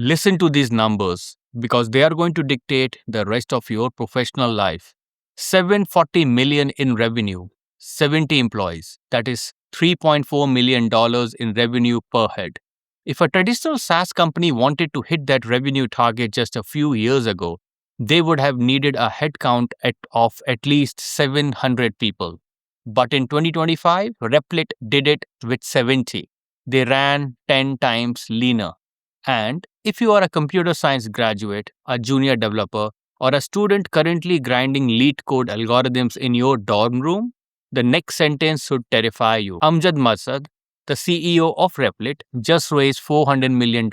Listen to these numbers because they are going to dictate the rest of your professional life. 740 million in revenue, 70 employees. That is $3.4 million in revenue per head. If a traditional SaaS company wanted to hit that revenue target just a few years ago, they would have needed a headcount of at least 700 people. But in 2025, Replit did it with 70. They ran 10 times leaner. And if you are a computer science graduate, a junior developer, or a student currently grinding leet code algorithms in your dorm room, the next sentence should terrify you. Amjad Masad, the CEO of Replit, just raised $400 million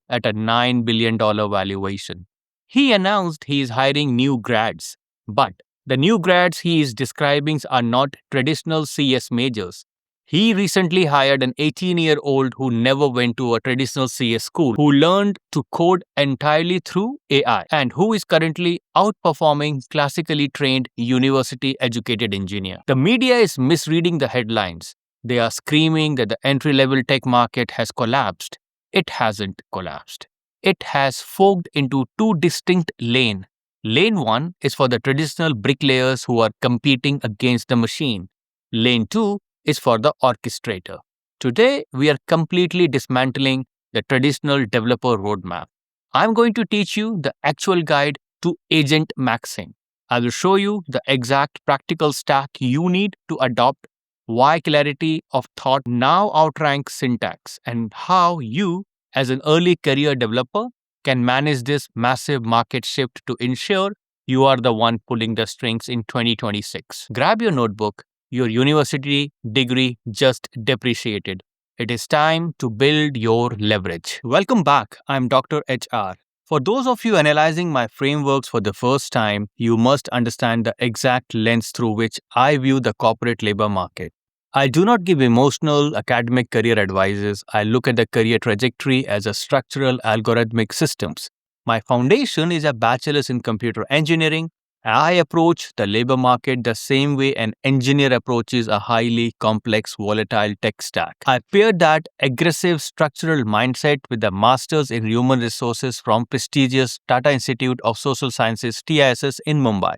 at a $9 billion valuation. He announced he is hiring new grads, but the new grads he is describing are not traditional CS majors. He recently hired an 18-year-old who never went to a traditional CS school, who learned to code entirely through AI, and who is currently outperforming classically trained university-educated engineer. The media is misreading the headlines. They are screaming that the entry-level tech market has collapsed. It hasn't collapsed. It has forked into two distinct lanes. Lane 1 is for the traditional bricklayers who are competing against the machine. Lane 2 is for the orchestrator. Today, we are completely dismantling the traditional developer roadmap. I'm going to teach you the actual guide to Agentmaxxing. I will show you the exact practical stack you need to adopt, why clarity of thought now outranks syntax, and how you, as an early career developer, can manage this massive market shift to ensure you are the one pulling the strings in 2026. Grab your notebook. Your university degree just depreciated. It is time to build your leverage. Welcome back. I'm Dr. HR. For those of you analyzing my frameworks for the first time, you must understand the exact lens through which I view the corporate labor market. I do not give emotional academic career advices. I look at the career trajectory as a structural algorithmic systems. My foundation is a bachelor's in computer engineering. I approach the labor market the same way an engineer approaches a highly complex, volatile tech stack. I paired that aggressive structural mindset with a master's in human resources from prestigious Tata Institute of Social Sciences (TISS) in Mumbai.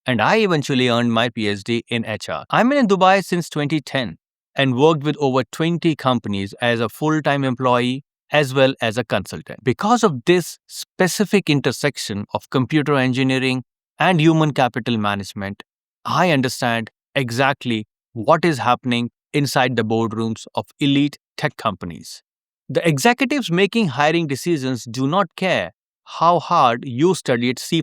And I eventually earned my PhD in HR. I'm in Dubai since 2010 and worked with over 20 companies as a full-time employee as well as a consultant. Because of this specific intersection of computer engineering and human capital management, I understand exactly what is happening inside the boardrooms of elite tech companies. The executives making hiring decisions do not care how hard you studied C++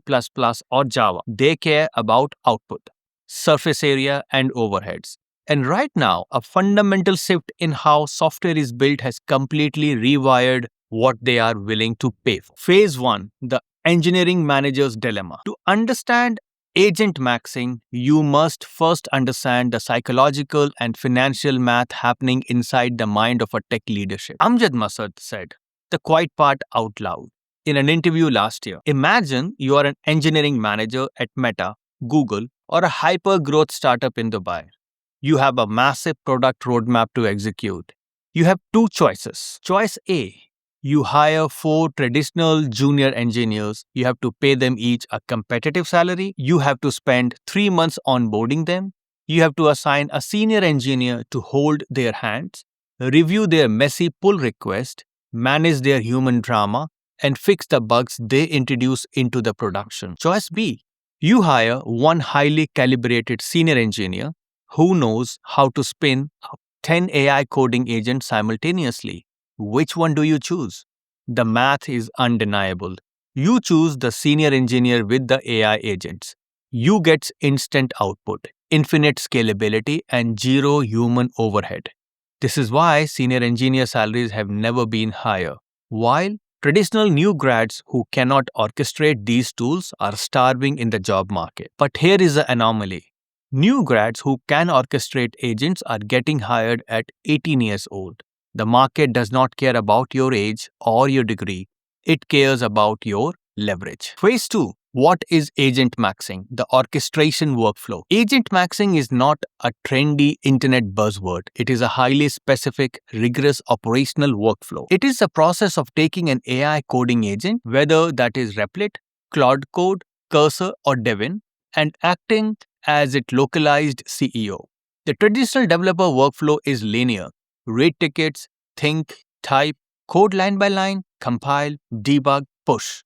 or Java. They care about output, surface area, and overheads. And right now, a fundamental shift in how software is built has completely rewired what they are willing to pay for. Phase 1, the engineering manager's dilemma. To understand Agentmaxxing, you must first understand the psychological and financial math happening inside the mind of a tech leadership. Amjad Masad said the quiet part out loud in an interview last year. Imagine you are an engineering manager at Meta, Google, or a hyper-growth startup in Dubai. You have a massive product roadmap to execute. You have two choices. Choice A, you hire 4 traditional junior engineers. You have to pay them each a competitive salary. You have to spend 3 months onboarding them. You have to assign a senior engineer to hold their hands, review their messy pull request, manage their human drama, and fix the bugs they introduce into the production. Choice B, you hire one highly calibrated senior engineer who knows how to spin up 10 AI coding agents simultaneously. Which one do you choose? The math is undeniable. You choose the senior engineer with the AI agents. You get instant output, infinite scalability, and zero human overhead. This is why senior engineer salaries have never been higher, while traditional new grads who cannot orchestrate these tools are starving in the job market. But here is the anomaly. New grads who can orchestrate agents are getting hired at 18 years old. The market does not care about your age or your degree. It cares about your leverage. Phase 2, What is Agentmaxxing, the orchestration workflow? Agentmaxxing is not a trendy internet buzzword. It is a highly specific, rigorous operational workflow. It is the process of taking an AI coding agent, whether that is Replit, Claude Code, Cursor, or Devin, and acting as its localized CEO. The traditional developer workflow is linear. Read tickets, think, type, code line by line, compile, debug, push.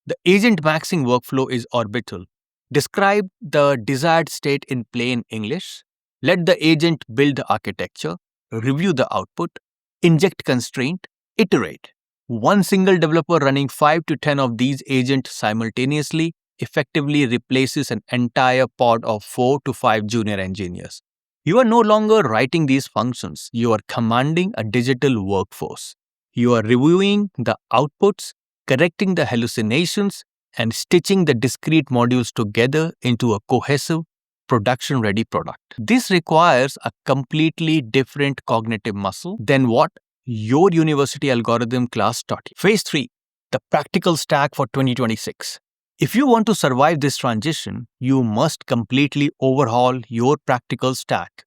The Agentmaxxing workflow is orbital. Describe the desired state in plain English. Let the agent build the architecture, review the output, inject constraint, iterate. One single developer running 5 to 10 of these agents simultaneously effectively replaces an entire pod of 4 to 5 junior engineers. You are no longer writing these functions, you are commanding a digital workforce. You are reviewing the outputs, correcting the hallucinations, and stitching the discrete modules together into a cohesive, production-ready product. This requires a completely different cognitive muscle than what your university algorithm class taught you. Phase 3, the practical stack for 2026. If you want to survive this transition, you must completely overhaul your practical stack.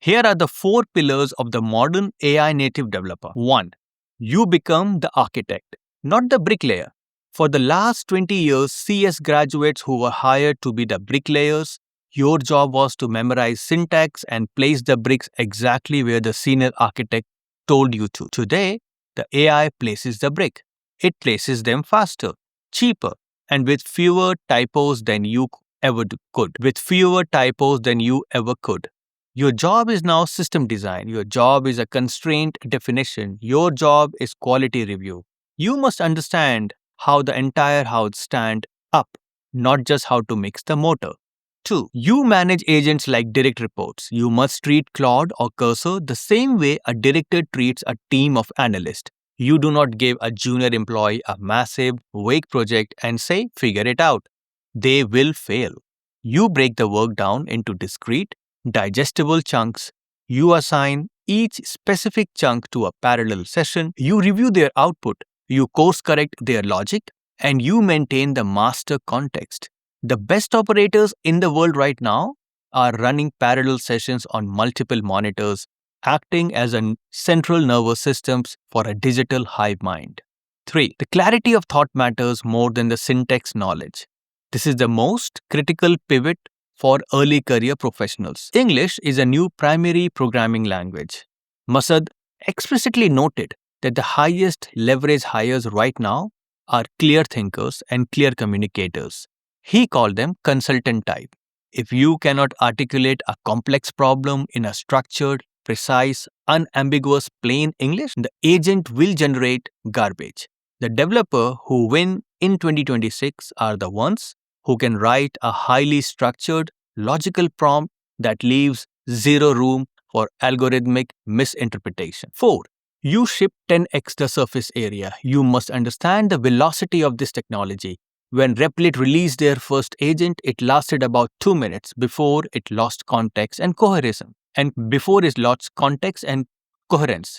Here are the 4 pillars of the modern AI native developer. 1. You become the architect, not the bricklayer. For the last 20 years, CS graduates who were hired to be the bricklayers, your job was to memorize syntax and place the bricks exactly where the senior architect told you to. Today, the AI places the brick. It places them faster, cheaper, and with fewer typos than you ever could. Your job is now system design. Your job is a constraint definition. Your job is quality review. You must understand how the entire house stand up, not just how to mix the motor. 2. You manage agents like direct reports. You must treat Claude or Cursor the same way a director treats a team of analysts. You do not give a junior employee a massive, vague project and say, figure it out. They will fail. You break the work down into discrete, digestible chunks. You assign each specific chunk to a parallel session. You review their output. You course correct their logic. And you maintain the master context. The best operators in the world right now are running parallel sessions on multiple monitors, acting as a central nervous system for a digital hive mind. 3. The clarity of thought matters more than the syntax knowledge. This is the most critical pivot for early career professionals. English is a new primary programming language. Masad explicitly noted that the highest leverage hires right now are clear thinkers and clear communicators. He called them consultant type. If you cannot articulate a complex problem in a structured, precise, unambiguous plain English, the agent will generate garbage. The developer who win in 2026 are the ones who can write a highly structured, logical prompt that leaves zero room for algorithmic misinterpretation. 4. You ship 10x the surface area. You must understand the velocity of this technology. When Replit released their first agent, it lasted about 2 minutes before it lost context and coherence.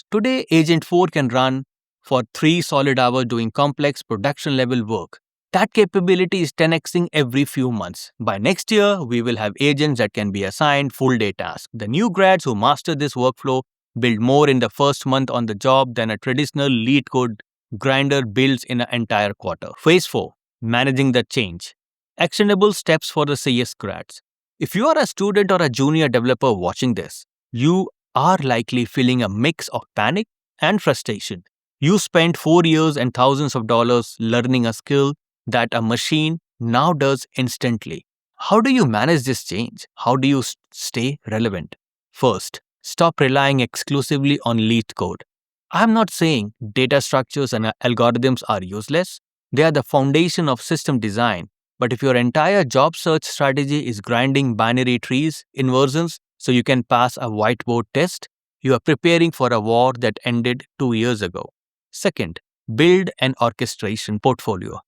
Today, Agent 4 can run for 3 solid hours doing complex production-level work. That capability is 10xing every few months. By next year, we will have agents that can be assigned full-day tasks. The new grads who master this workflow build more in the first month on the job than a traditional lead code grinder builds in an entire quarter. Phase 4. Managing the change. Actionable steps for the CS grads. If you are a student or a junior developer watching this, you are likely feeling a mix of panic and frustration. You spent 4 years and thousands of dollars learning a skill that a machine now does instantly. How do you manage this change? How do you stay relevant? First, stop relying exclusively on lead code. I'm not saying data structures and algorithms are useless. They are the foundation of system design. But if your entire job search strategy is grinding binary trees, inversions, so you can pass a whiteboard test, you are preparing for a war that ended 2 years ago. Second, build an orchestration portfolio.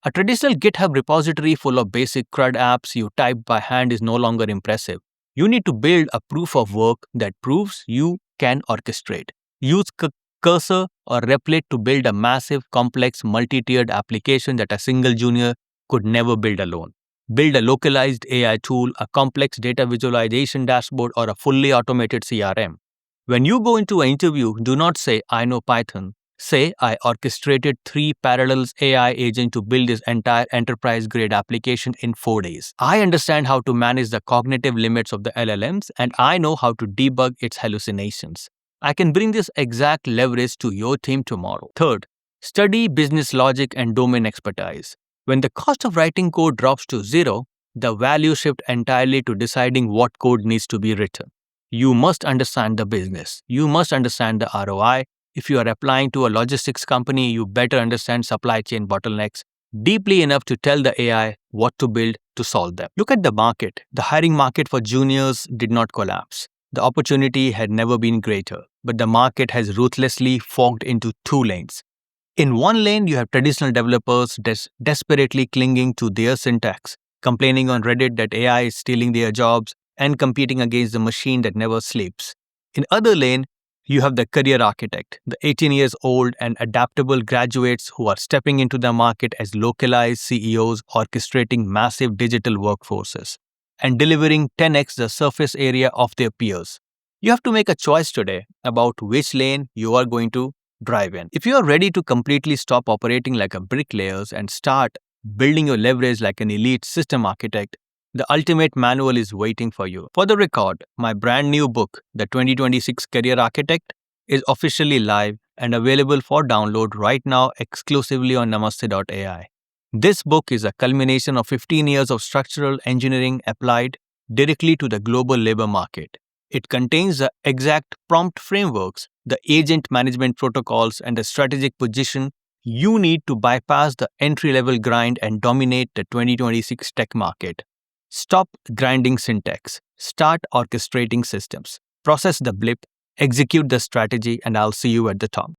A traditional GitHub repository full of basic CRUD apps you type by hand is no longer impressive. You need to build a proof of work that proves you can orchestrate. Use Cursor or Replit to build a massive, complex, multi-tiered application that a single junior could never build alone. Build a localized AI tool, a complex data visualization dashboard, or a fully automated CRM. When you go into an interview, do not say, I know Python. Say, I orchestrated 3 parallel AI agents to build this entire enterprise-grade application in 4 days. I understand how to manage the cognitive limits of the LLMs, and I know how to debug its hallucinations. I can bring this exact leverage to your team tomorrow. Third, study business logic and domain expertise. When the cost of writing code drops to zero, the value shifts entirely to deciding what code needs to be written. You must understand the business. You must understand the ROI. If you are applying to a logistics company, you better understand supply chain bottlenecks deeply enough to tell the AI what to build to solve them. Look at the market. The hiring market for juniors did not collapse. The opportunity had never been greater, but the market has ruthlessly fogged into 2 lanes. In one lane, you have traditional developers desperately clinging to their syntax, complaining on Reddit that AI is stealing their jobs, and competing against the machine that never sleeps. In other lane, you have the career architect, the 18 years old and adaptable graduates who are stepping into the market as localized CEOs orchestrating massive digital workforces and delivering 10x the surface area of their peers. You have to make a choice today about which lane you are going to drive in. If you are ready to completely stop operating like a bricklayers and start building your leverage like an elite system architect, the ultimate manual is waiting for you. For the record, my brand new book, The 2026 Career Architect, is officially live and available for download right now exclusively on namaste.ai. This book is a culmination of 15 years of structural engineering applied directly to the global labor market. It contains the exact prompt frameworks, the agent management protocols, and the strategic position you need to bypass the entry-level grind and dominate the 2026 tech market. Stop grinding syntax. Start orchestrating systems. Process the blip, execute the strategy, and I'll see you at the top.